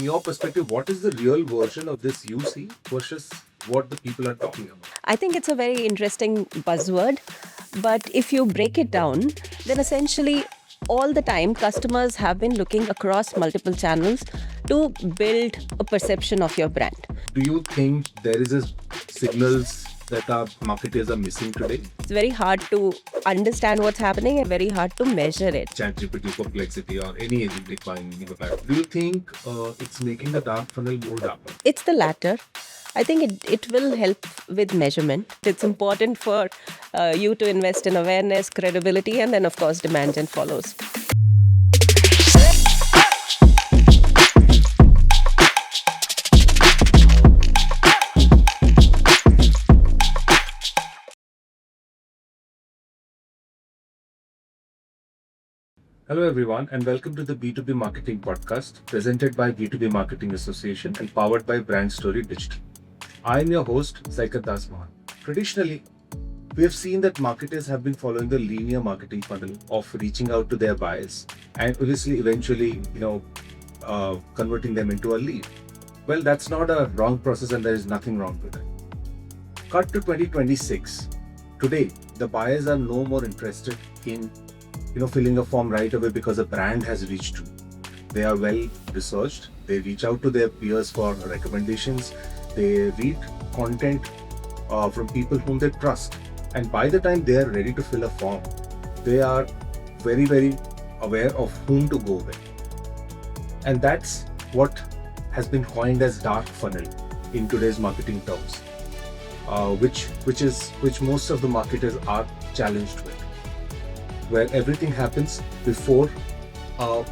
your perspective, what is the real version of this you see versus what the people are talking about? I think it's a very interesting buzzword, but if you break it down, then essentially all the time customers have been looking across multiple channels to build a perception of your brand. Do you think there is a signals that our marketers are missing today? It's very hard to understand what's happening and very hard to measure it. ChatGPT, Perplexity, or any agentic buying. Do you think it's making the dark funnel more darker? It's the latter. I think it will help with measurement. It's important for you to invest in awareness, credibility, and then, of course, demand gen follows. Hello everyone and welcome to the B2B Marketing Podcast presented by B2B Marketing Association and powered by Brand Story Digital. I am your host, Saikat Das Mohan. Traditionally, we have seen that marketers have been following the linear marketing funnel of reaching out to their buyers and obviously eventually, converting them into a lead. Well, that's not a wrong process and there is nothing wrong with it. Cut to 2026. Today, the buyers are no more interested in filling a form right away because a brand has reached to. They are well researched. They reach out to their peers for recommendations. They read content from people whom they trust. And by the time they are ready to fill a form, they are very, very aware of whom to go with. And that's what has been coined as dark funnel in today's marketing terms, which most of the marketers are challenged with, where everything happens before a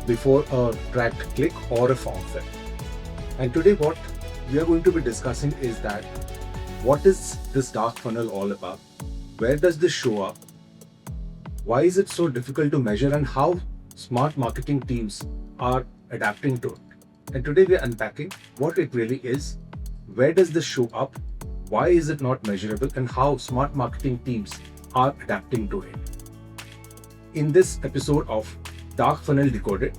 tracked click or a form fill. And today what we are going to be discussing is that what is this dark funnel all about? Where does this show up? Why is it so difficult to measure and how smart marketing teams are adapting to it? And today we are unpacking what it really is, where does this show up, why is it not measurable, and how smart marketing teams are adapting to it. In this episode of Dark Funnel Decoded,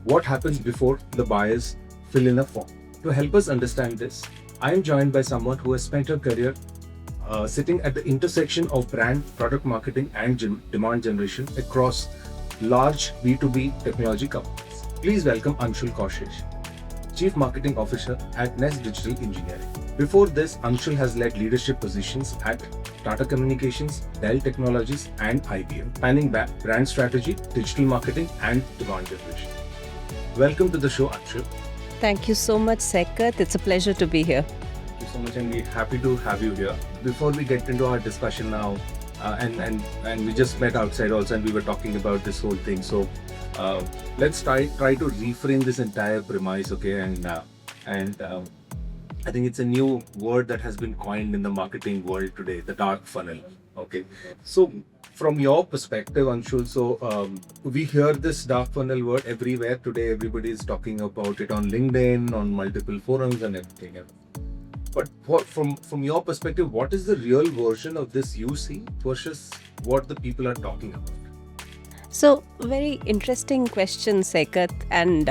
what happens before the buyers fill in a form? To help us understand this, I am joined by someone who has spent her career sitting at the intersection of brand, product marketing, and demand generation across large B2B technology companies. Please welcome Anshul Kaushesh, Chief Marketing Officer at Ness Digital Engineering. Before this, Anshul has led leadership positions at Tata Communications, Dell Technologies, and IBM, spanning brand strategy, digital marketing, and demand generation. Welcome to the show, Anshul. Thank you so much, Saikat. It's a pleasure to be here. Thank you so much, and we're happy to have you here. Before we get into our discussion now, and we just met outside also, and we were talking about this whole thing. So let's try to reframe this entire premise, okay? And I think it's a new word that has been coined in the marketing world today, the dark funnel. Okay. So from your perspective, Anshul, we hear this dark funnel word everywhere today. Everybody is talking about it on LinkedIn, on multiple forums and everything else. But from your perspective, what is the real version of this you see versus what the people are talking about? So, very interesting question, Saikat. And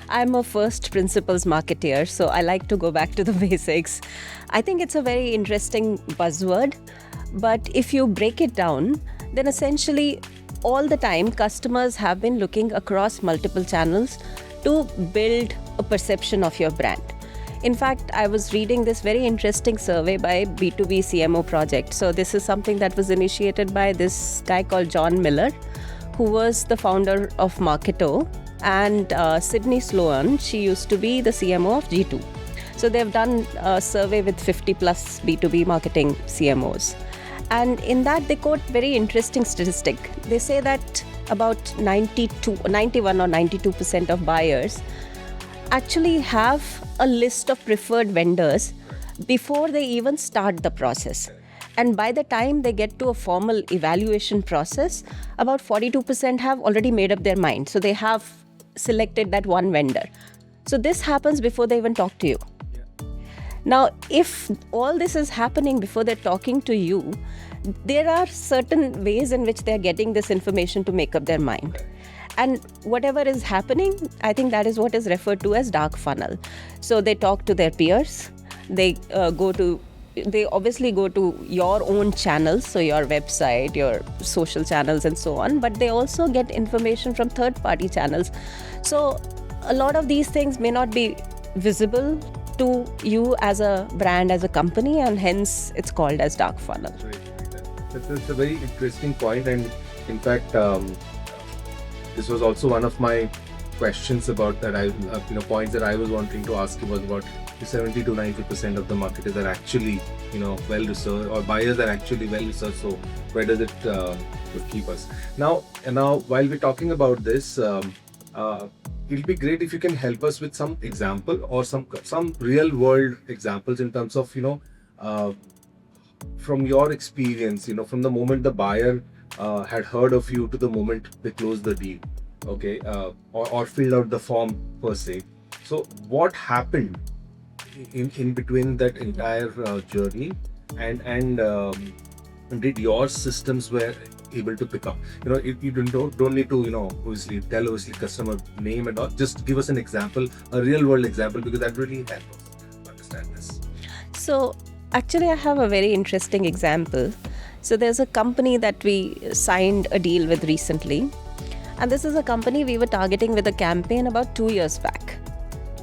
I'm a first principles marketeer, so I like to go back to the basics. I think it's a very interesting buzzword, but if you break it down, then essentially all the time customers have been looking across multiple channels to build a perception of your brand. In fact, I was reading this very interesting survey by B2B CMO project. So this is something that was initiated by this guy called John Miller, who was the founder of Marketo, and Sydney Sloan, she used to be the CMO of G2. So they've done a survey with 50 plus B2B marketing CMOs. And in that, they quote very interesting statistic. They say that about 91 or 92% of buyers actually have a list of preferred vendors before they even start the process. And by the time they get to a formal evaluation process, about 42% have already made up their mind. So they have selected that one vendor. So this happens before they even talk to you. Now, if all this is happening before they're talking to you, there are certain ways in which they're getting this information to make up their mind. And whatever is happening, I think that is what is referred to as dark funnel. So they talk to their peers, they obviously go to your own channels, so your website, your social channels and so on, but they also get information from third party channels. So a lot of these things may not be visible to you as a brand, as a company, and hence it's called as dark funnel. That's a very interesting point, and in fact, this was also one of my questions about that. Points that I was wanting to ask you was about the 70 to 90% of the marketers are actually, well researched, or buyers are actually well researched. So where does it keep us? Now, while we're talking about this, it'll be great if you can help us with some example or some real world examples in terms of, from your experience, from the moment the buyer had heard of you to the moment they closed the deal, okay, or filled out the form per se. So what happened in between that entire journey, and did your systems were able to pick up? You don't need to obviously tell customer name and all. Just give us an example, a real world example, because that really helps us understand this. So actually, I have a very interesting example. So there's a company that we signed a deal with recently, and this is a company we were targeting with a campaign about 2 years back.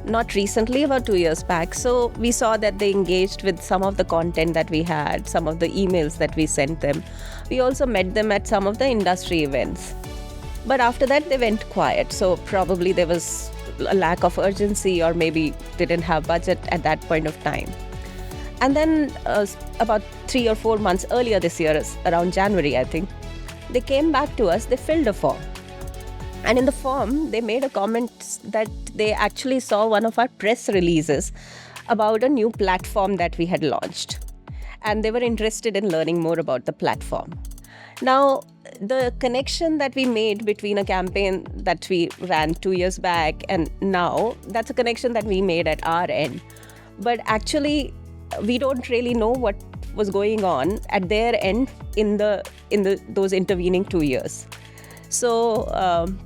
Not recently, about 2 years back. So we saw that they engaged with some of the content that we had, some of the emails that we sent them. We also met them at some of the industry events. But after that, they went quiet. So probably there was a lack of urgency, or maybe they didn't have budget at that point of time. And then about 3 or 4 months earlier this year, around January, I think, they came back to us, they filled a form. And in the form, they made a comment that they actually saw one of our press releases about a new platform that we had launched. And they were interested in learning more about the platform. Now, the connection that we made between a campaign that we ran 2 years back and now, that's a connection that we made at our end. But actually, we don't really know what was going on at their end in those intervening 2 years. So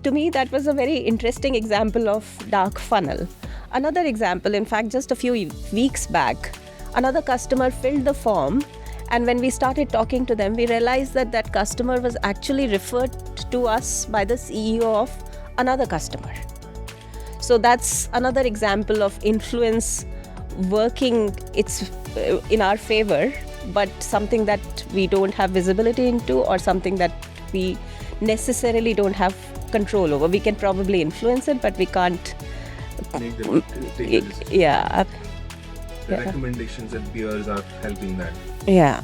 to me, that was a very interesting example of dark funnel. Another example, in fact, just a few weeks back, another customer filled the form, and when we started talking to them, we realized that customer was actually referred to us by the CEO of another customer. So that's another example of influence working in our favor, but something that we don't have visibility into, or something that we necessarily don't have control over. We can probably influence it, but we can't make them take a decision. Yeah. The recommendations and peers are helping that. Yeah.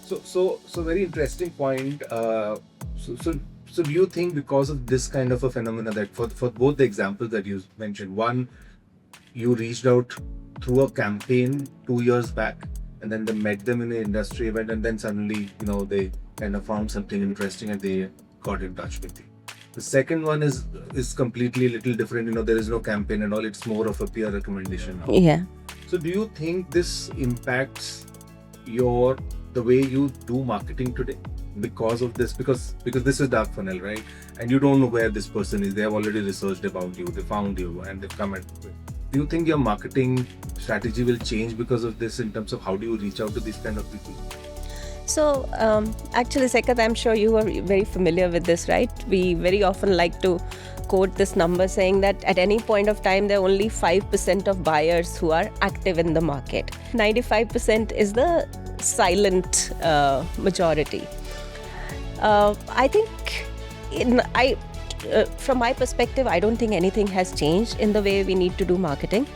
So very interesting point. So do you think, because of this kind of a phenomena, that for both the examples that you mentioned, one, you reached out through a campaign 2 years back, and then they met them in an industry event, and then suddenly they kind of found something interesting and they got in touch with you. The second one is completely a little different. There is no campaign and all. It's more of a peer recommendation now. Yeah. So do you think this impacts the way you do marketing today because of this? Because this is dark funnel, right? And you don't know where this person is. They have already researched about you. They found you and they've come and. Do you think your marketing strategy will change because of this, in terms of how do you reach out to these kind of people? So actually, Sekat, I'm sure you are very familiar with this, right? We very often like to quote this number saying that at any point of time, there are only 5% of buyers who are active in the market. 95% is the silent majority. I think from my perspective, I don't think anything has changed in the way we need to do marketing.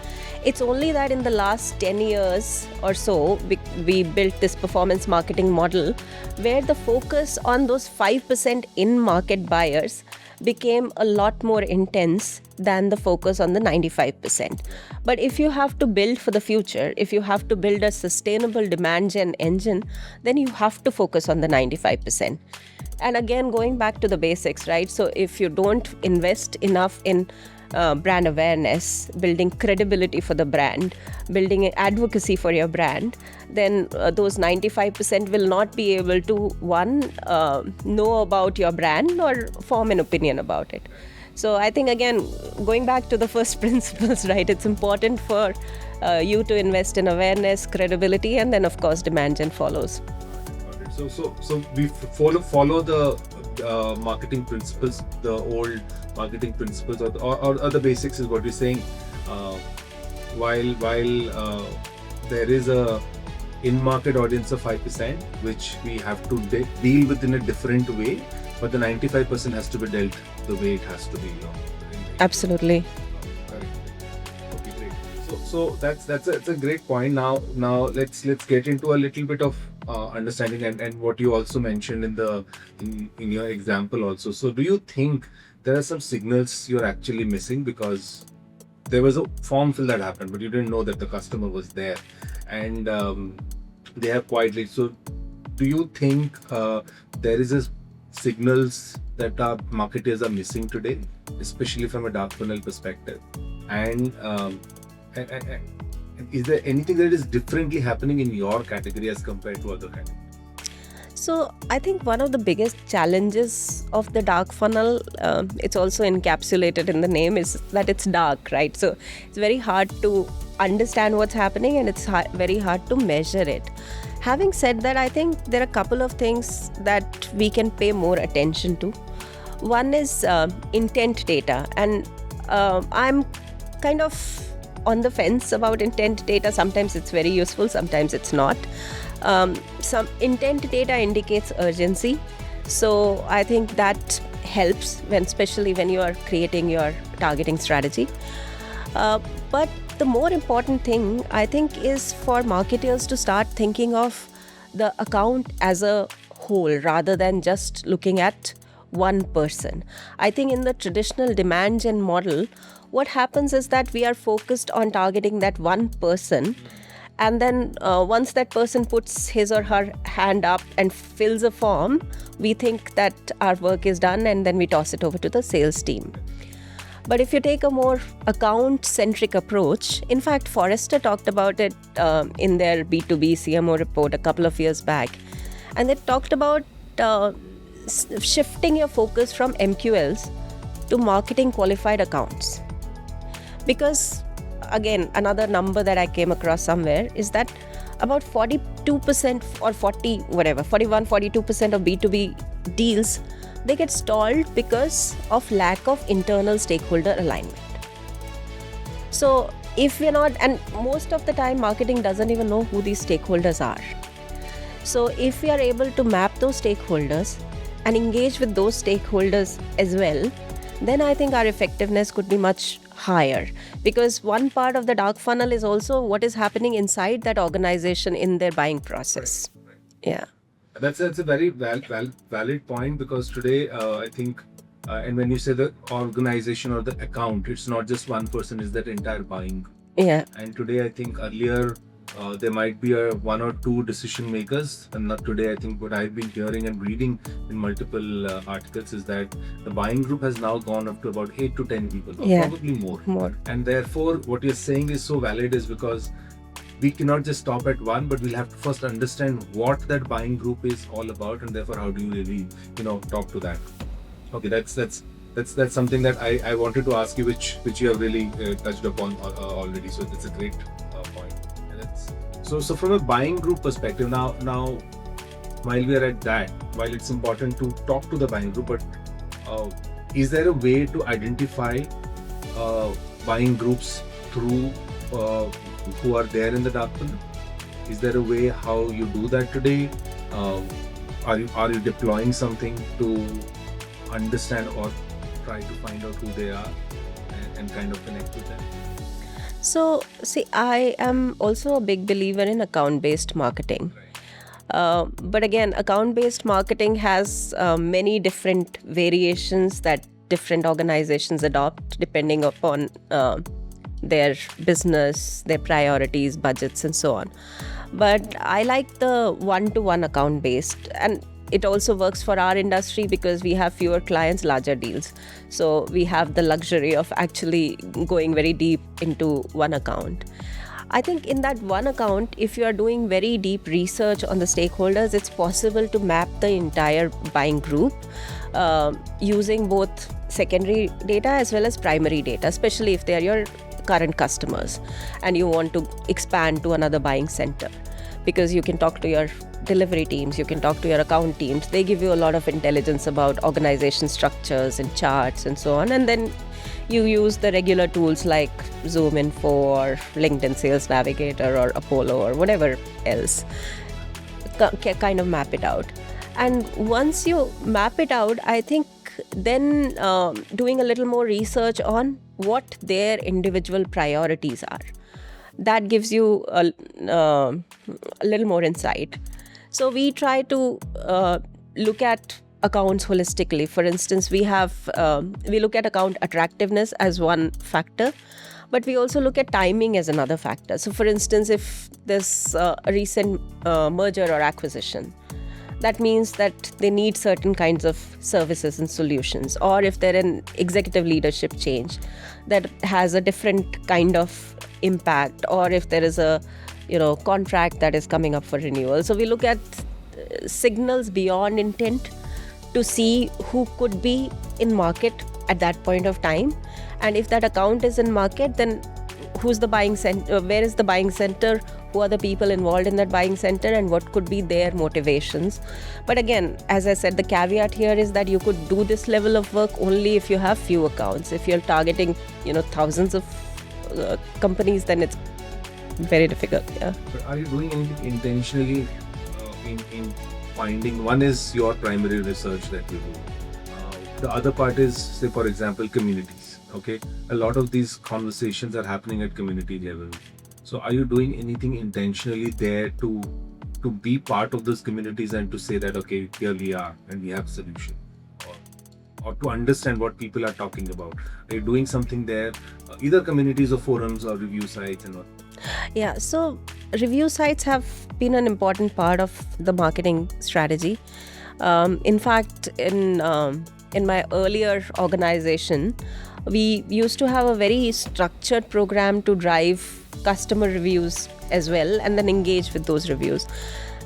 It's only that in the last 10 years or so, we built this performance marketing model where the focus on those 5% in-market buyers became a lot more intense than the focus on the 95%. But if you have to build for the future, if you have to build a sustainable demand gen engine, then you have to focus on the 95%. And again, going back to the basics, right? So if you don't invest enough in brand awareness, building credibility for the brand, building advocacy for your brand, then those 95% will not be able to, one, know about your brand or form an opinion about it. So I think, again, going back to the first principles, right, it's important for you to invest in awareness, credibility, and then, of course, demand gen follows. So we follow the marketing principles, the old marketing principles, or the basics is what you're saying. While there is a in-market audience of 5%, which we have to deal with in a different way, but the 95% has to be dealt the way it has to be. Absolutely. Correct. Okay, great. So that's a great point. Now let's get into a little bit of understanding and what you also mentioned in your example also. So do you think there are some signals you're actually missing because there was a form fill that happened, but you didn't know that the customer was there, and they have quietly. So do you think there is a signals that our marketers are missing today, especially from a dark funnel perspective? And is there anything that is differently happening in your category as compared to other categories? So I think one of the biggest challenges of the dark funnel, it's also encapsulated in the name, is that it's dark, right? So it's very hard to understand what's happening, and it's very hard to measure it. Having said that, I think there are a couple of things that we can pay more attention to. One is intent data, and I'm kind of on the fence about intent data. Sometimes it's very useful, sometimes it's not. Some intent data indicates urgency, so I think that helps especially when you are creating your targeting strategy. But the more important thing, I think, is for marketers to start thinking of the account as a whole rather than just looking at one person. I think in the traditional demand gen model, what happens is that we are focused on targeting that one person, and then once that person puts his or her hand up and fills a form, we think that our work is done, and then we toss it over to the sales team. But if you take a more account-centric approach, in fact, Forrester talked about it in their B2B CMO report a couple of years back, and they talked about shifting your focus from MQLs to marketing qualified accounts. Because, again, another number that I came across somewhere is that about 42% or 41, 42% of B2B deals, they get stalled because of lack of internal stakeholder alignment. So if we're not, and most of the time marketing doesn't even know who these stakeholders are. So if we are able to map those stakeholders and engage with those stakeholders as well, then I think our effectiveness could be much higher, because one part of the dark funnel is also what is happening inside that organization in their buying process. Right. Yeah. That's a very valid point, because today I think, and when you say the organization or the account, it's not just one person, it's that entire buying. Yeah. And today I think earlier there might be one or two decision makers, and not today. I think what I've been hearing and reading in multiple articles is that the buying group has now gone up to about 8 to 10 people, or probably more. And therefore what you're saying is so valid, is because we cannot just stop at one, but we'll have to first understand what that buying group is all about, and therefore how do you really talk to that. Okay, that's something that I wanted to ask you, which you have really touched upon already. So that's a great point. And so from a buying group perspective, now while we are at that, while it's important to talk to the buying group, but is there a way to identify buying groups through who are there in the dark funnel? Is there a way how you do that today? Are you deploying something to understand or try to find out who they are and kind of connect with them? So, see, I am also a big believer in account-based marketing. But again, account-based marketing has many different variations that different organizations adopt depending upon their business, their priorities, budgets, and so on. But I like the one-to-one account-based. And it also works for our industry because we have fewer clients, larger deals. So we have the luxury of actually going very deep into one account. I think in that one account, if you are doing very deep research on the stakeholders, it's possible to map the entire buying group using both secondary data as well as primary data, especially if they are your current customers and you want to expand to another buying center. Because you can talk to your delivery teams, you can talk to your account teams. They give you a lot of intelligence about organization structures and charts and so on. And then you use the regular tools like Zoom Info or LinkedIn Sales Navigator or Apollo or whatever else, kind of map it out. And once you map it out, I think then doing a little more research on what their individual priorities are. That gives you a little more insight. So we try to look at accounts holistically. For instance, we look at account attractiveness as one factor, but we also look at timing as another factor. So for instance, if there's a recent merger or acquisition, that means that they need certain kinds of services and solutions. Or if they're an executive leadership change that has a different kind of impact, or if there is a contract that is coming up for renewal. So we look at signals beyond intent to see who could be in market at that point of time. And if that account is in market, then who's the buying center, where is the buying center, who are the people involved in that buying center, and what could be their motivations. But again, as I said, the caveat here is that you could do this level of work only if you have few accounts. If you're targeting thousands of companies, then it's very difficult. Yeah. But are you doing anything intentionally in finding? One is your primary research that you do. The other part is, say for example, communities. Okay, a lot of these conversations are happening at community level. So are you doing anything intentionally there to be part of those communities and to say that, okay, here we are and we have a solution, or to understand what people are talking about? Are you doing something there, either communities or forums or review sites and all? Yeah, so review sites have been an important part of the marketing strategy. In fact, in my earlier organization, we used to have a very structured program to drive customer reviews as well and then engage with those reviews.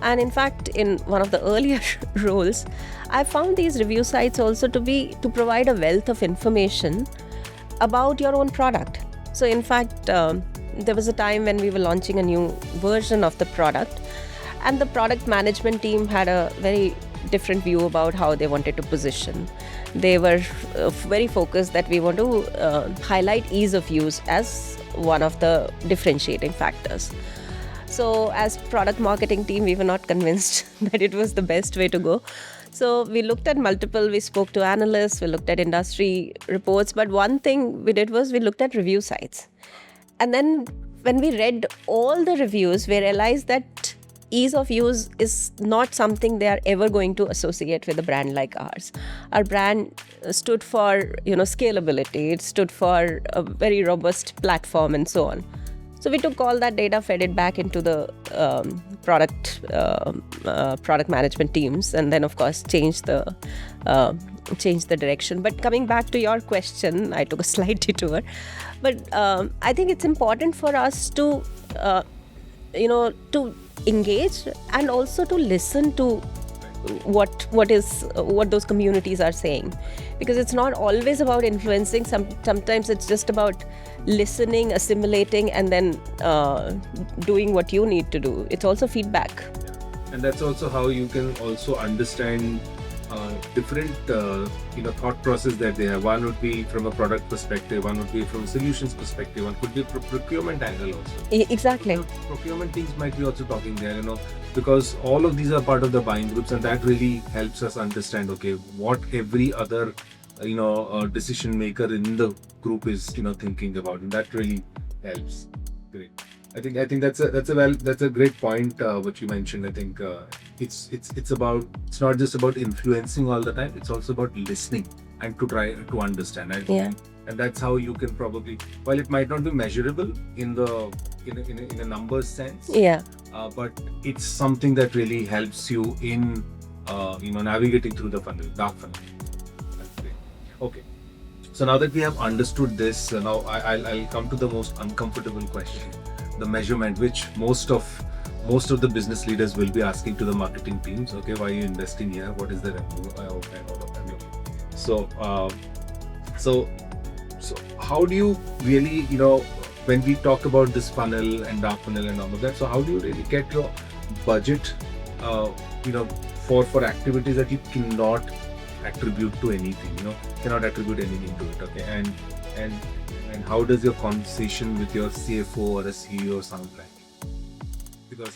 And in fact, in one of the earlier roles, I found these review sites also to provide a wealth of information about your own product. So in fact, there was a time when we were launching a new version of the product, and the product management team had a very different view about how they wanted to position. They were very focused that we want to highlight ease of use as one of the differentiating factors. So as product marketing team, we were not convinced that it was the best way to go. So we looked at we spoke to analysts, we looked at industry reports, but one thing we did was we looked at review sites. And then when we read all the reviews, we realized that ease of use is not something they are ever going to associate with a brand like ours. Our brand stood for, scalability. It stood for a very robust platform and so on. So we took all that data, fed it back into the product management teams, and then of course changed the direction. But coming back to your question, I took a slight detour. But I think it's important for us to to engage and also to listen to what those communities are saying, because it's not always about influencing. Sometimes it's just about listening, assimilating, and then doing what you need to do. It's also feedback. And that's also how you can also understand different thought process that they have. One would be from a product perspective, one would be from a solutions perspective, one could be procurement angle also. Exactly. Procurement teams might be also talking there, because all of these are part of the buying groups, and that really helps us understand, okay, what every other decision maker in the group is thinking about, and that really helps. Great. I think that's a great point what you mentioned. I think it's not just about influencing all the time. It's also about listening and to try to understand. And that's how you can probably, while it might not be measurable in a numbers sense. Yeah. But it's something that really helps you in navigating through the funnel, dark funnel. That's great. Okay. So now that we have understood this, now I'll come to the most uncomfortable question, the measurement, which most of the business leaders will be asking to the marketing teams. Okay, why are you investing here? What is the revenue? And all of that. So how do you really, when we talk about this funnel and dark funnel and all of that, so how do you really get your budget, for activities that you cannot attribute to anything, cannot attribute anything to it, okay? And how does your conversation with your CFO or a CEO sound like? Because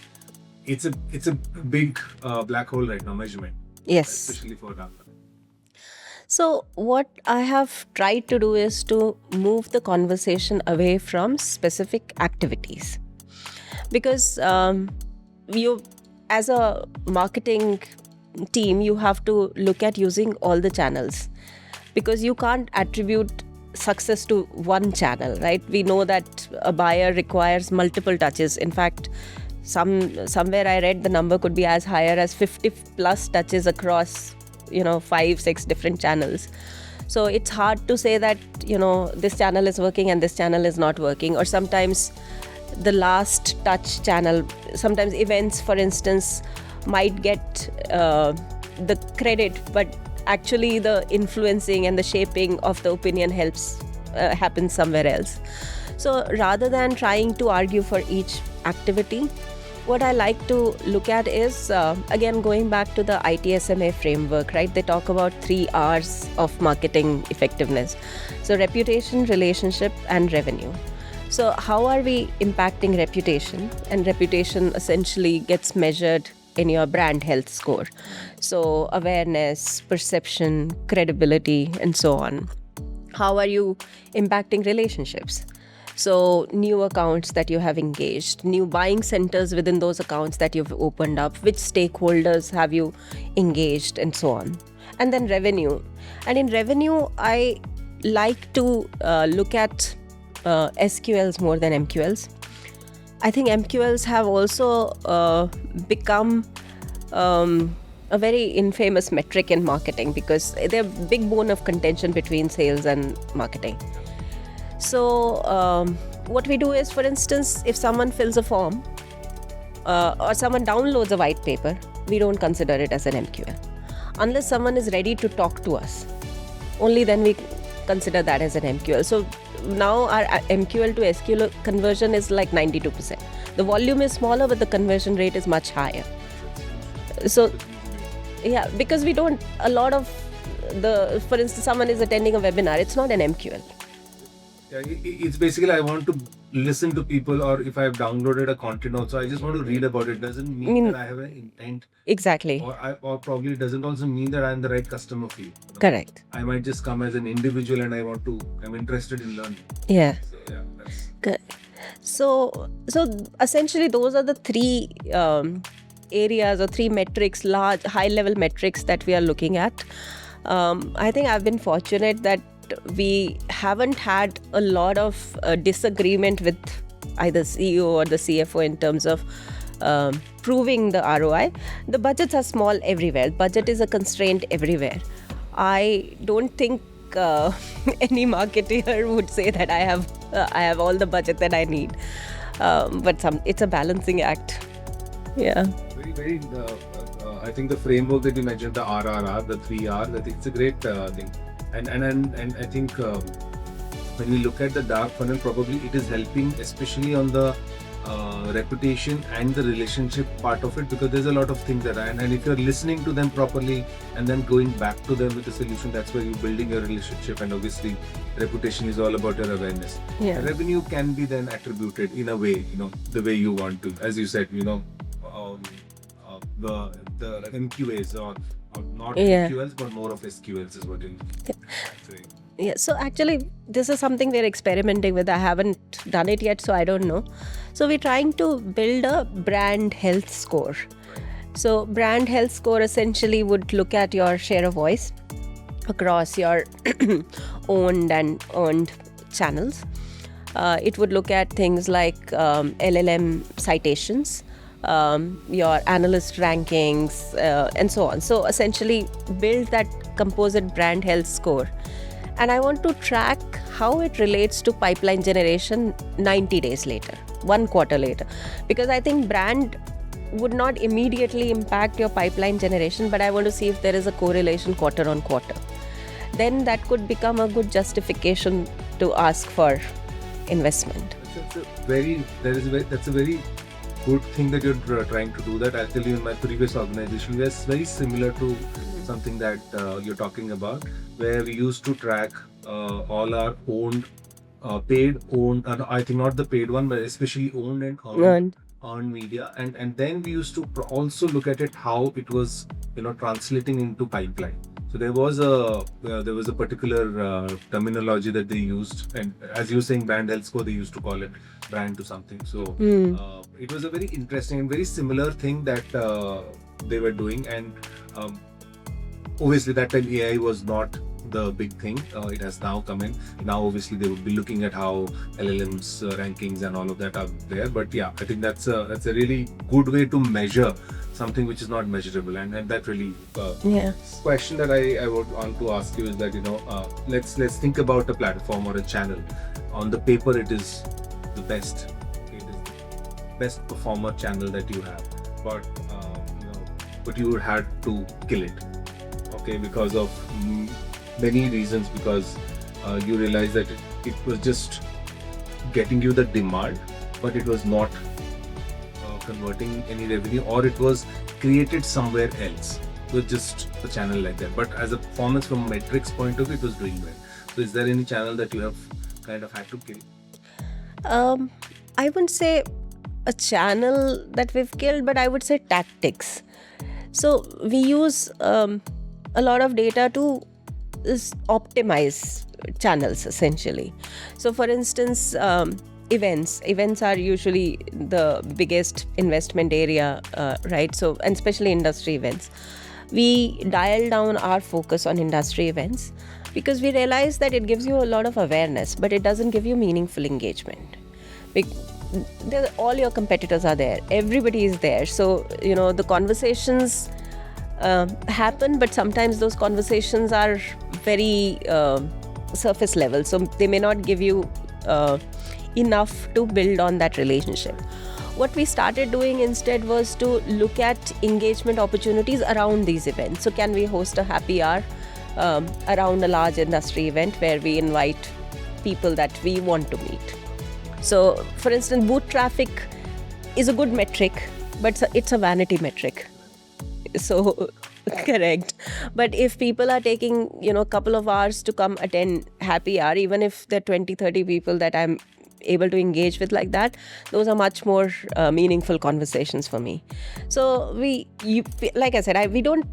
it's a big black hole right now, measurement. Yes. Especially for dark funnel. So what I have tried to do is to move the conversation away from specific activities, because you, as a marketing team, you have to look at using all the channels, because you can't attribute success to one channel, right? We know that a buyer requires multiple touches. In fact, somewhere I read the number could be as higher as 50 plus touches across 5-6 different channels. So it's hard to say that this channel is working and this channel is not working. Or sometimes the last touch channel, sometimes events, for instance, might get the credit, but actually the influencing and the shaping of the opinion happens somewhere else. So rather than trying to argue for each activity, what I like to look at is, again, going back to the ITSMA framework, right? They talk about 3 R's of marketing effectiveness. So reputation, relationship, and revenue. So how are we impacting reputation? And reputation essentially gets measured in your brand health score. So awareness, perception, credibility, and so on. How are you impacting relationships? So new accounts that you have engaged, new buying centers within those accounts that you've opened up, which stakeholders have you engaged, and so on. And then revenue. And in revenue, I like to look at SQLs more than MQLs. I think MQLs have also become a very infamous metric in marketing, because they're a big bone of contention between sales and marketing. So what we do is, for instance, if someone fills a form or someone downloads a white paper, we don't consider it as an MQL. Unless someone is ready to talk to us, only then we consider that as an MQL. So now our MQL to SQL conversion is like 92%. The volume is smaller, but the conversion rate is much higher. So yeah, because we don't, for instance, someone is attending a webinar, it's not an MQL. Yeah, it's basically, I want to listen to people, or if I have downloaded a content also, I just want to read about it. Doesn't mean that I have an intent. Exactly. Or probably it doesn't also mean that I'm the right customer for you. Correct. I might just come as an individual and I'm interested in learning. Yeah. So yeah, that's good. So essentially those are the 3 areas or 3 metrics, large high-level metrics that we are looking at. I think I've been fortunate that we haven't had a lot of disagreement with either CEO or the CFO in terms of proving the ROI. The budgets are small everywhere. Budget is a constraint everywhere. I don't think any marketer would say that I have all the budget that I need. But it's a balancing act. Yeah. Very, very. I think the framework that you mentioned, the RRR, the 3 R's, I think it's a great thing. And I think when we look at the dark funnel, probably it is helping, especially on the reputation and the relationship part of it, because there's a lot of things that and if you're listening to them properly and then going back to them with a solution, that's where you're building your relationship. And obviously reputation is all about your awareness. Yeah. Revenue can be then attributed in a way, the way you want to, as you said, the MQAs or not MQLs, but more of SQLs is what you're saying. Yeah, so actually this is something we're experimenting with. I haven't done it yet, so I don't know. So we're trying to build a brand health score. So brand health score essentially would look at your share of voice across your owned and earned channels. It would look at things like LLM citations, your analyst rankings, and so on. So essentially build that composite brand health score. And I want to track how it relates to pipeline generation 90 days later, 1 quarter later. Because I think brand would not immediately impact your pipeline generation, but I want to see if there is a correlation quarter on quarter. Then that could become a good justification to ask for investment. That's a very good thing that you're trying to do that. I'll tell you, in my previous organization, we're very similar to something that you're talking about, where we used to track all our owned, paid, owned, I think not the paid one, but especially owned and earned media, and then we used to also look at it how it was translating into pipeline. So there was a particular terminology that they used, and as you were saying, brand health score, they used to call it brand to something. So it was a very interesting and very similar thing that they were doing, and obviously that time AI was not the big thing. It has now come in. Now obviously they would be looking at how LLMs rankings and all of that are there. But yeah, I think that's a really good way to measure something which is not measurable, and that really question that I would want to ask you is that let's think about a platform or a channel. On the paper, it is the best. It is the best performer channel that you have, but you had to kill it. Okay, because of many reasons, because you realize that it was just getting you the demand, but it was not converting any revenue, or it was created somewhere else. It was just a channel like that. But as a performance from metrics point of view, it was doing well. So is there any channel that you have kind of had to kill? I wouldn't say a channel that we've killed, but I would say tactics. So we use a lot of data to optimize channels essentially. So for instance, events are usually the biggest investment area, right? So, and especially industry events. We dial down our focus on industry events because we realize that it gives you a lot of awareness, but it doesn't give you meaningful engagement. All your competitors are there, everybody is there, so the conversations happen, but sometimes those conversations are very surface level, so they may not give you enough to build on that relationship. What we started doing instead was to look at engagement opportunities around these events. So can we host a happy hour around a large industry event where we invite people that we want to meet? So for instance, booth traffic is a good metric, but it's a vanity metric. So correct. But if people are taking a couple of hours to come attend happy hour, even if there are 20-30 people that I'm able to engage with like that, those are much more meaningful conversations for me. So like I said, I don't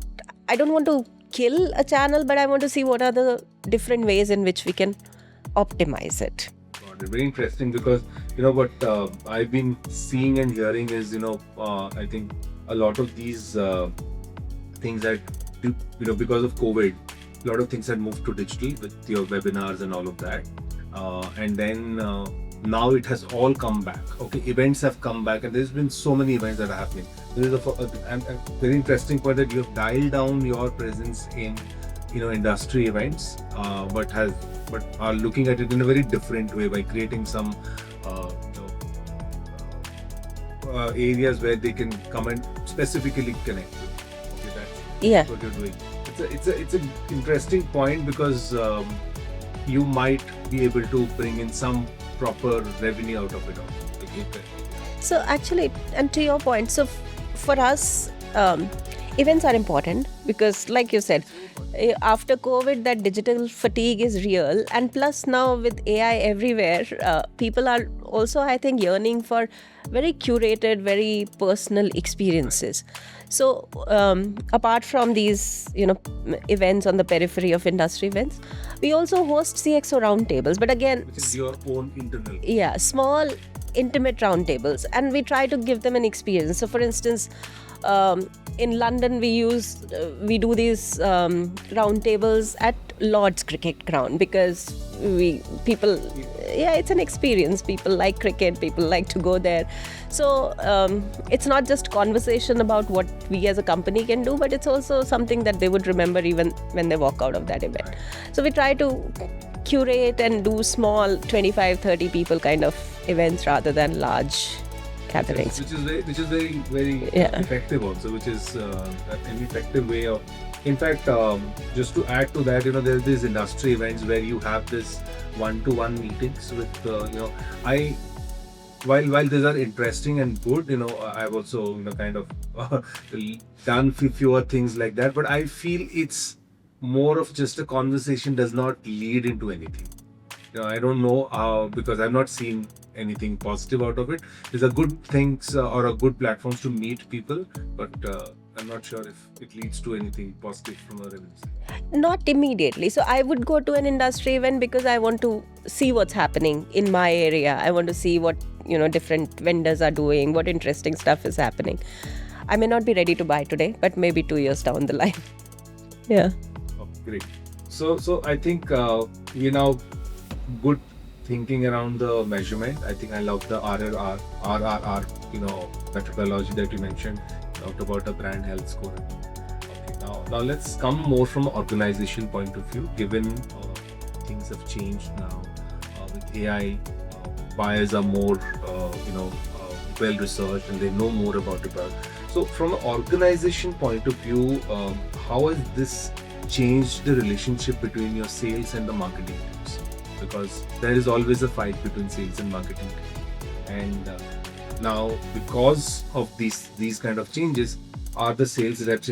want to kill a channel, but I want to see what are the different ways in which we can optimize it. Very interesting, because what I've been seeing and hearing is I think a lot of these things that because of COVID, a lot of things had moved to digital with your webinars and all of that, and then now it has all come back. Okay, events have come back, and there's been so many events that are happening. There is a very interesting point that you have dialed down your presence in industry events, but are looking at it in a very different way by creating some areas where they can come and specifically connect with. Okay, that's what you're doing. It's an interesting point, because you might be able to bring in some proper revenue out of it all. So actually, and to your point, so for us, events are important because, like you said, after COVID, that digital fatigue is real, and plus now with AI everywhere, people are also, I think, yearning for very curated, very personal experiences. So apart from these events on the periphery of industry events, we also host CXO roundtables, but again, which is your own internal, small intimate roundtables, and we try to give them an experience. So for instance, in London, we do these roundtables at Lord's Cricket Ground, because people, yeah, it's an experience. People like cricket, people like to go there. So it's not just conversation about what we as a company can do, but it's also something that they would remember even when they walk out of that event. So we try to curate and do small 25-30 people kind of events rather than large gatherings. Which is very effective also, which is an effective way of. In fact, just to add to that, there's these industry events where you have this one-to-one meetings with, while these are interesting and good, I've also, kind of done fewer things like that, but I feel it's more of just a conversation, does not lead into anything. I don't know because I've not seen anything positive out of it. These are good things or a good platforms to meet people, but I'm not sure if it leads to anything positive from our events. Not immediately. So I would go to an industry event because I want to see what's happening in my area. I want to see what different vendors are doing, what interesting stuff is happening. I may not be ready to buy today, but maybe 2 years down the line. Yeah. Oh, great. So I think we now good thinking around the measurement. I think I love the RRR methodology that you mentioned. Talked about a brand health score. Okay, now let's come more from an organization point of view. Given things have changed now with AI, buyers are more well researched and they know more about the product. So from an organization point of view, how has this changed the relationship between your sales and the marketing teams? Because there is always a fight between sales and marketing teams. And now, because of these kind of changes, are the sales reps,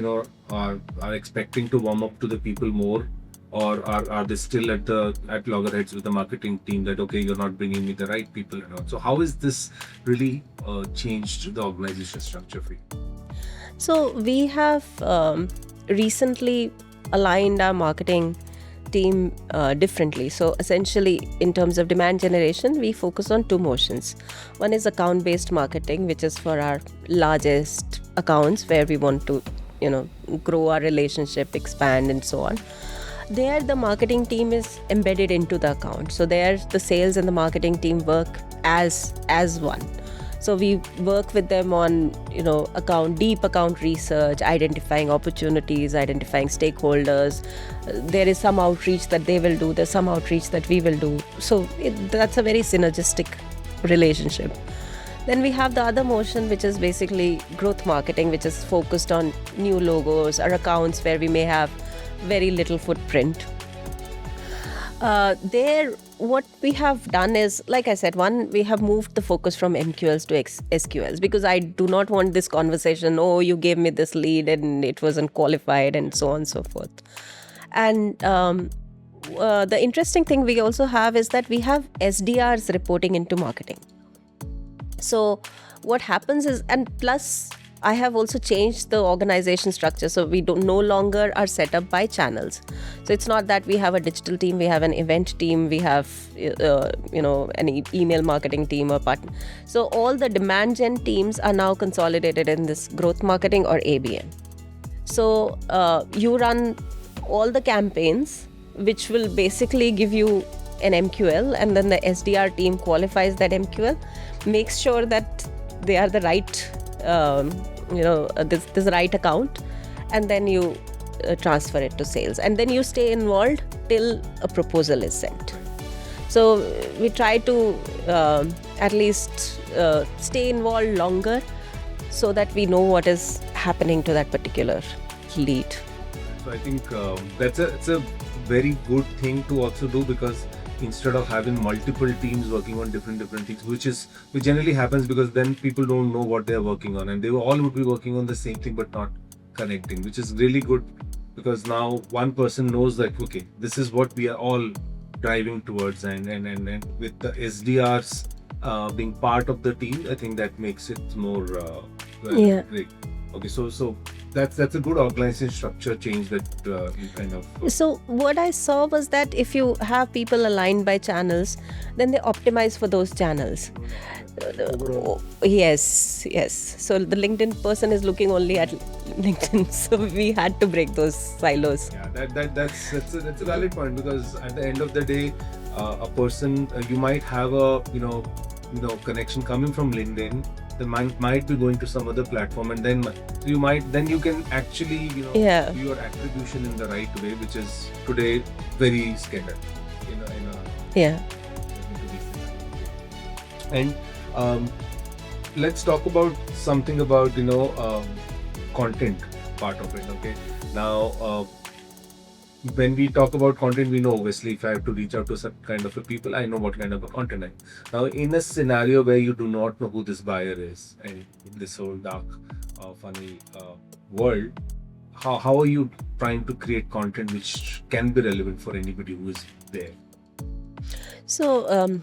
are expecting to warm up to the people more, or are they still at loggerheads with the marketing team that okay, you're not bringing me the right people and all? So how is this really changed the organization structure for you? So we have recently aligned our marketing team differently. So essentially, in terms of demand generation, we focus on two motions. One is account-based marketing, which is for our largest accounts where we want to, grow our relationship, expand, and so on. There, the marketing team is embedded into the account. So there, the sales and the marketing team work as one. So we work with them on, deep account research, identifying opportunities, identifying stakeholders. There is some outreach that they will do. There's some outreach that we will do. So that's a very synergistic relationship. Then we have the other motion, which is basically growth marketing, which is focused on new logos or accounts where we may have very little footprint. There, what we have done is, like I said, one, we have moved the focus from MQLs to SQLs because I do not want this conversation, oh, you gave me this lead and it wasn't qualified and so on and so forth. And the interesting thing we also have is that we have SDRs reporting into marketing. So what happens is, and plus I have also changed the organization structure. So we no longer are set up by channels. So it's not that we have a digital team, we have an event team, we have, an email marketing team or partner. So all the demand gen teams are now consolidated in this growth marketing or ABM. So you run all the campaigns, which will basically give you an MQL, and then the SDR team qualifies that MQL, makes sure that they are the right this right account, and then you transfer it to sales, and then you stay involved till a proposal is sent. So we try to at least stay involved longer so that we know what is happening to that particular lead. So I think it's a very good thing to also do, because instead of having multiple teams working on different things, which generally happens because then people don't know what they're working on, and they all would be working on the same thing but not connecting, which is really good, because now one person knows that okay, this is what we are all driving towards, and with the SDRs being part of the team, I think that makes it more great. Okay, so that's a good organization structure change that you kind of... So what I saw was that if you have people aligned by channels, then they optimize for those channels. Yes. So the LinkedIn person is looking only at LinkedIn. So we had to break those silos. Yeah, that's a valid point, because at the end of the day, a person, you might have a connection coming from LinkedIn. They might be going to some other platform, and then you can actually Yeah. do your attribution in the right way, which is today very scattered in a Yeah. and let's talk about something about content part of it. Okay, now when we talk about content, we know obviously if I have to reach out to some kind of a people, I know what kind of a content I. Now, in a scenario where you do not know who this buyer is, and in this whole dark, funny world, how are you trying to create content which can be relevant for anybody who is there? So,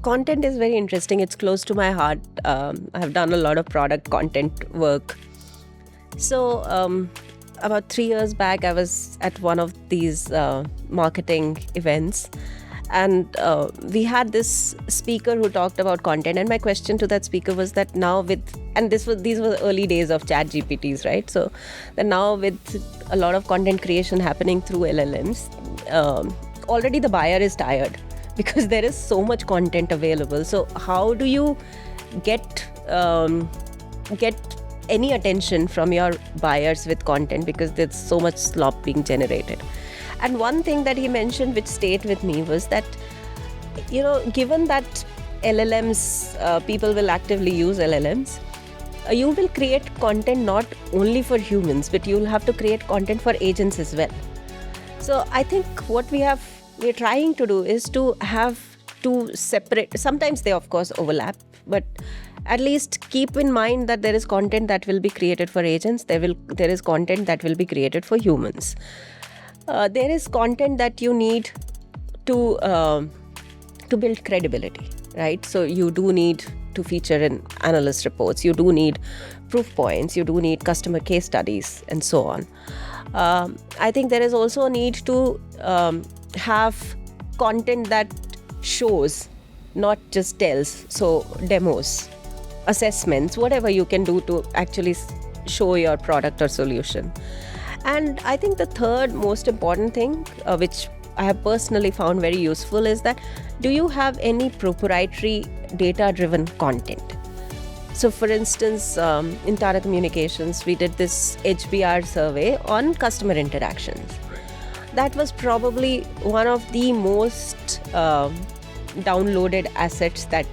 content is very interesting. It's close to my heart. I have done a lot of product content work. So, about 3 years back, I was at one of these marketing events, and we had this speaker who talked about content. And my question to that speaker was that now these were the early days of chat GPTs, right? So that now with a lot of content creation happening through LLMs, already the buyer is tired because there is so much content available. So how do you get any attention from your buyers with content, because there's so much slop being generated? And one thing that he mentioned which stayed with me was that, given that LLMs, people will actively use LLMs, you will create content not only for humans, but you'll have to create content for agents as well. So I think what we're trying to do is to have two separate, sometimes they of course overlap, but at least keep in mind that there is content that will be created for agents, there is content that will be created for humans. There is content that you need to build credibility, right? So you do need to feature in analyst reports, you do need proof points, you do need customer case studies, and so on. I think there is also a need to have content that shows, not just tells. So demos, assessments, whatever you can do to actually show your product or solution. And I think the third most important thing, which I have personally found very useful, is that do you have any proprietary data-driven content? So for instance, in Tata Communications, we did this HBR survey on customer interactions. That was probably one of the most downloaded assets that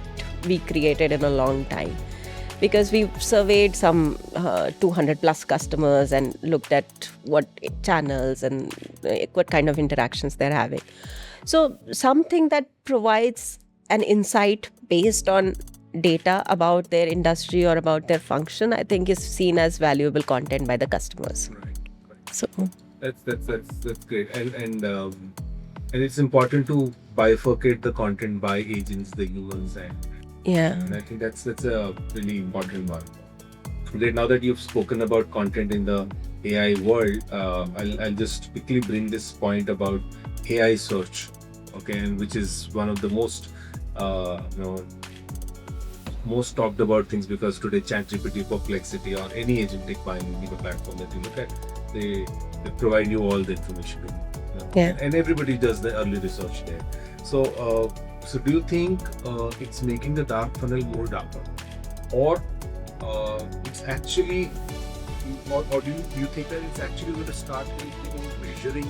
we created in a long time, because we surveyed some 200 plus customers and looked at what channels and what kind of interactions they're having. So something that provides an insight based on data about their industry or about their function, I think is seen as valuable content by the customers. Right. So That's great, and it's important to bifurcate the content by agents, the humans, and I think that's a really important one. Great. Now that you've spoken about content in the AI world, I'll just quickly bring this point about AI search, okay, and which is one of the most most talked about things, because today ChatGPT, Perplexity, or any agentic buying platform that you look at, they provide you all the information, and everybody does the early research there. So do you think it's making the dark funnel more darker, or it's actually, or do you think that it's actually going to start measuring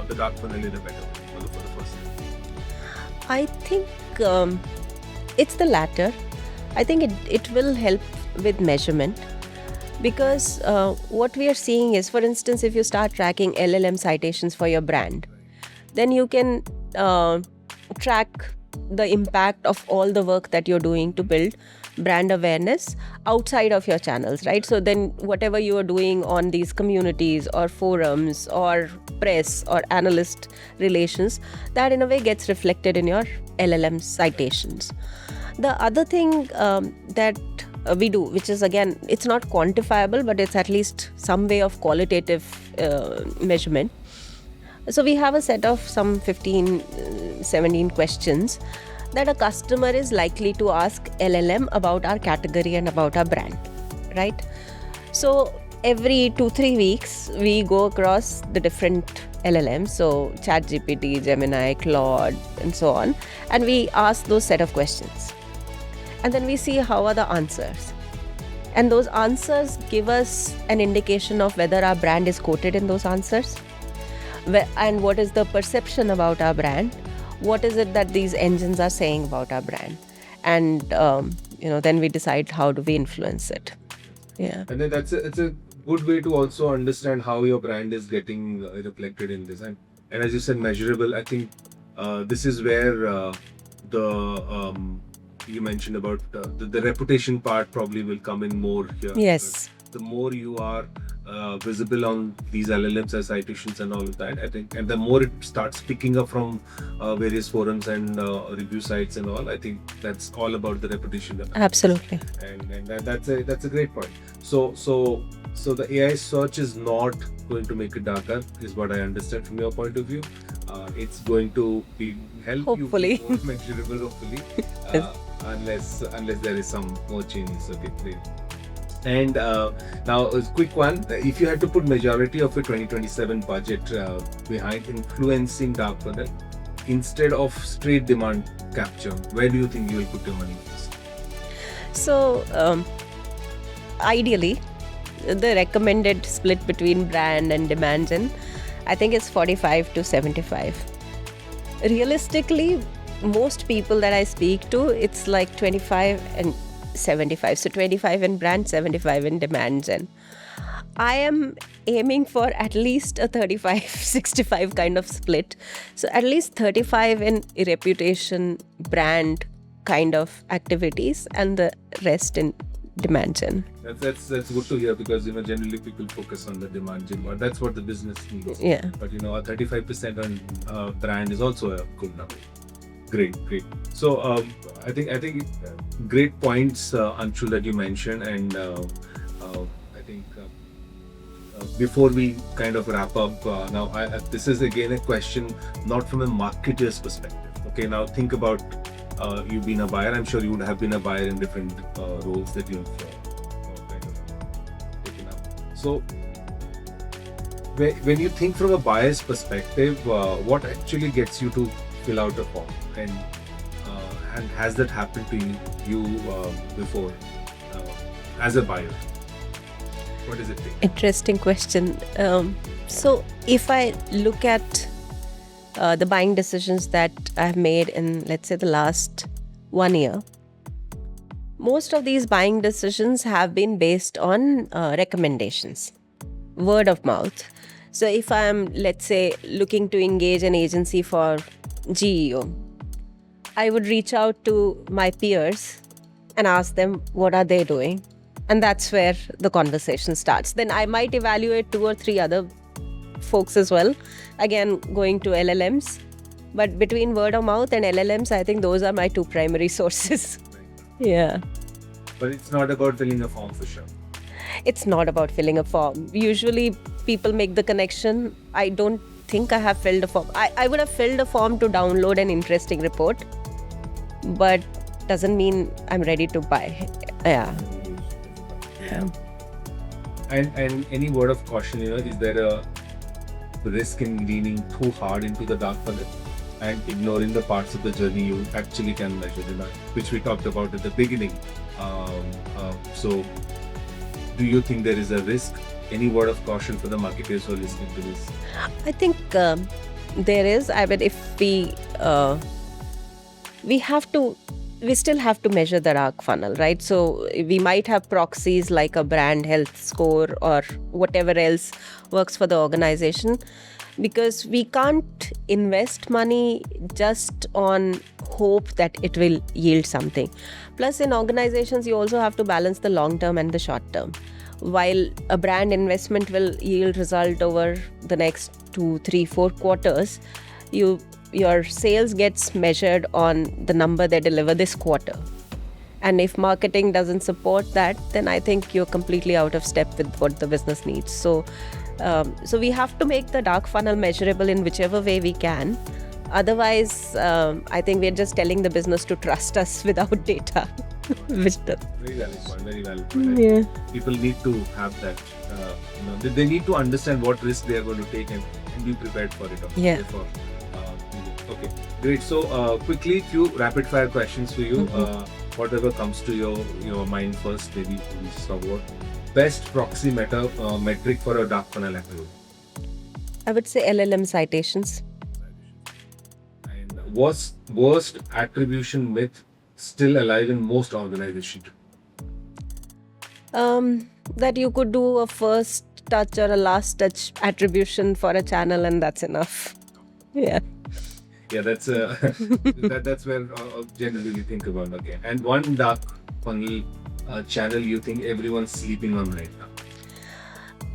the dark funnel in a better way for the first time? I think it's the latter. I think it will help with measurement, because what we are seeing is, for instance, if you start tracking LLM citations for your brand, then you can track the impact of all the work that you're doing to build brand awareness outside of your channels, right? So then whatever you are doing on these communities or forums or press or analyst relations, that in a way gets reflected in your LLM citations. The other thing that we do, which is again, it's not quantifiable, but it's at least some way of qualitative measurement. So we have a set of some 15, 17 questions that a customer is likely to ask LLM about our category and about our brand, right? So every 2-3 weeks, we go across the different LLM, so ChatGPT, Gemini, Claude, and so on, and we ask those set of questions. And then we see how are the answers. And those answers give us an indication of whether our brand is quoted in those answers, and what is the perception about our brand, what is it that these engines are saying about our brand. And, then we decide how do we influence it. Yeah. And then it's a good way to also understand how your brand is getting reflected in this. And as you said, measurable, I think this is where you mentioned about the reputation part probably will come in more here. Yes. The more you are visible on these LLMs as citations and all of that, I think, and the more it starts picking up from various forums and review sites and all, I think that's all about the reputation. Absolutely. And that's a great point. So the AI search is not going to make it darker, is what I understand from your point of view. It's going to help hopefully. You be more measurable, hopefully, unless there is some more changes. Okay, great. And now a quick one. If you had to put majority of your 2027 budget behind influencing dark funnel instead of straight demand capture, where do you think you will put your money first? So ideally, the recommended split between brand and demand gen, I think it's 45 to 75. Realistically, most people that I speak to, it's like 25 and 75. So 25 in brand, 75 in demand gen. I am aiming for at least a 35-65 kind of split. So at least 35 in reputation, brand kind of activities, and the rest in demand gen. That's good to hear, because generally people focus on the demand gen, but that's what the business needs. Yeah. But a 35% on brand is also a good number. Great. So I think great points, Anshul, that you mentioned, and I think before we kind of wrap up, now this is again a question not from a marketer's perspective. Okay, now think about you being a buyer. I'm sure you would have been a buyer in different roles that you've kind of taken up. So when you think from a buyer's perspective, what actually gets you to fill out a form, and has that happened to you before as a buyer? What does it take? Interesting question. So if I look at the buying decisions that I've made in, let's say, the last 1 year, most of these buying decisions have been based on recommendations, word of mouth. So if I'm, let's say, looking to engage an agency for GEO, I would reach out to my peers and ask them what are they doing, and that's where the conversation starts. Then I might evaluate 2 or 3 other folks as well, again going to LLMs, but between word of mouth and LLMs, I think those are my 2 primary sources. Yeah. But it's not about filling a form for sure. It's not about filling a form. Usually people make the connection. I don't think I have filled a form. I would have filled a form to download an interesting report, but doesn't mean I'm ready to buy. Yeah. And any word of caution, is there a risk in leaning too hard into the dark funnel and ignoring the parts of the journey you actually can measure, which we talked about at the beginning? So do you think there is a risk? Any word of caution for the marketers who are listening to this? I think there is. I mean, if we still have to measure the dark funnel, right? So we might have proxies like a brand health score or whatever else works for the organization, because we can't invest money just on hope that it will yield something. Plus, in organizations, you also have to balance the long term and the short term. While a brand investment will yield result over the next 2, 3, 4 quarters, your sales gets measured on the number they deliver this quarter. And if marketing doesn't support that, then I think you're completely out of step with what the business needs. So we have to make the dark funnel measurable in whichever way we can. Otherwise, I think we're just telling the business to trust us without data. Which does. Very valid point. Very valid point. Yeah. People need to have that. They need to understand what risk they are going to take and be prepared for it. Also. Yeah. Therefore, okay, great. So quickly, few rapid fire questions for you. Whatever comes to your mind first, maybe we just talk about best proxy metric for a dark funnel activity. I would say LLM citations. And worst attribution myth still alive in most organizations? That you could do a first touch or a last touch attribution for a channel and that's enough. Yeah. Yeah, that's that's where generally we think about. Okay, and one dark funnel channel you think everyone's sleeping on right now?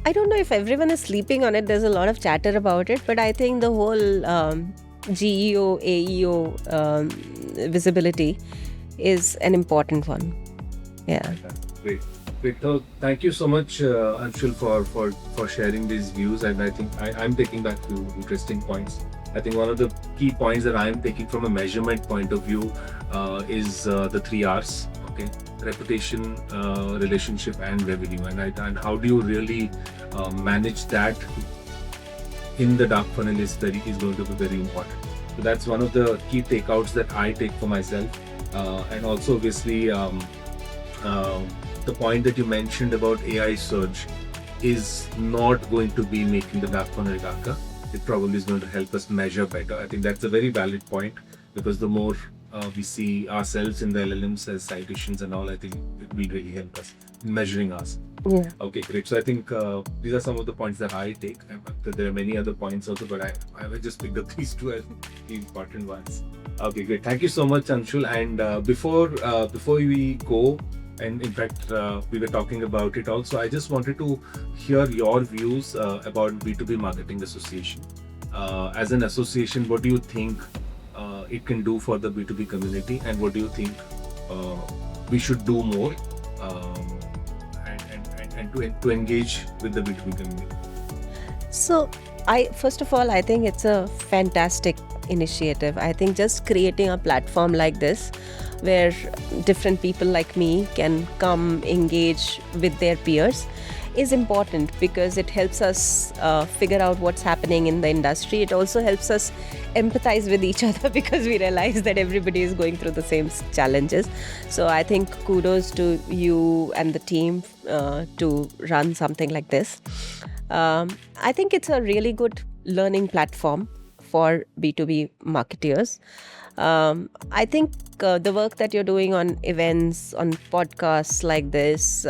I don't know if everyone is sleeping on it. There's a lot of chatter about it, but I think the whole GEO, AEO visibility is an important one. Yeah. Great. So thank you so much, Anshul, for sharing these views. And I think I'm taking back few interesting points. I think one of the key points that I'm taking from a measurement point of view is the 3 R's. Okay, reputation, relationship, and revenue. And how do you really manage that in the dark funnel is going to be very important. So that's one of the key takeouts that I take for myself. And also obviously the point that you mentioned about AI search is not going to be making the dark funnel darker. It probably is going to help us measure better. I think that's a very valid point, because the more we see ourselves in the LLMs as citations and all, I think it will really help us in measuring us. Yeah. Okay, great. So I think these are some of the points that I take. There are many other points also, but I will just pick up these two as the important ones. Okay, great. Thank you so much, Anshul. And before we go, and in fact we were talking about it also, I just wanted to hear your views about B2B Marketing Association. As an association, what do you think it can do for the B2B community, and what do you think we should do more and to engage with the B2B community? So first of all, I think it's a fantastic initiative. I think just creating a platform like this where different people like me can come engage with their peers is important, because it helps us figure out what's happening in the industry. It also helps us empathize with each other because we realize that everybody is going through the same challenges. So I think kudos to you and the team to run something like this. I think it's a really good learning platform for B2B marketers. I think the work that you're doing on events, on podcasts like this,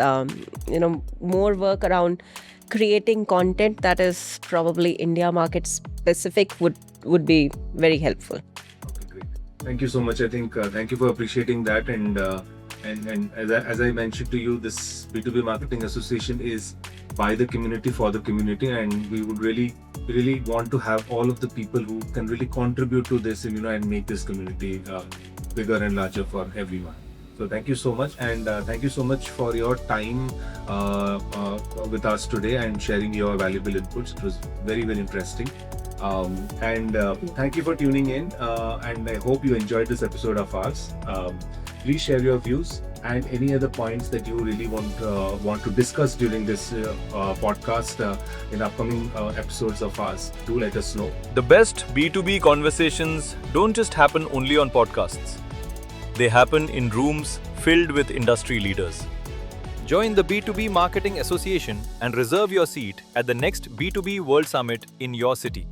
more work around creating content that is probably India market specific would be very helpful. Okay, great. Thank you so much. I think thank you for appreciating that. And as I mentioned to you, this B2B Marketing Association is by the community for the community, and we would really want to have all of the people who can really contribute to this, and make this community bigger and larger for everyone. So thank you so much, and thank you so much for your time with us today and sharing your valuable inputs. It was very, very interesting. And thank you for tuning in, and I hope you enjoyed this episode of ours. Please share your views and any other points that you really want to discuss during this podcast in upcoming episodes of ours. Do let us know. The best B2B conversations don't just happen only on podcasts. They happen in rooms filled with industry leaders. Join the B2B Marketing Association and reserve your seat at the next B2B World Summit in your city.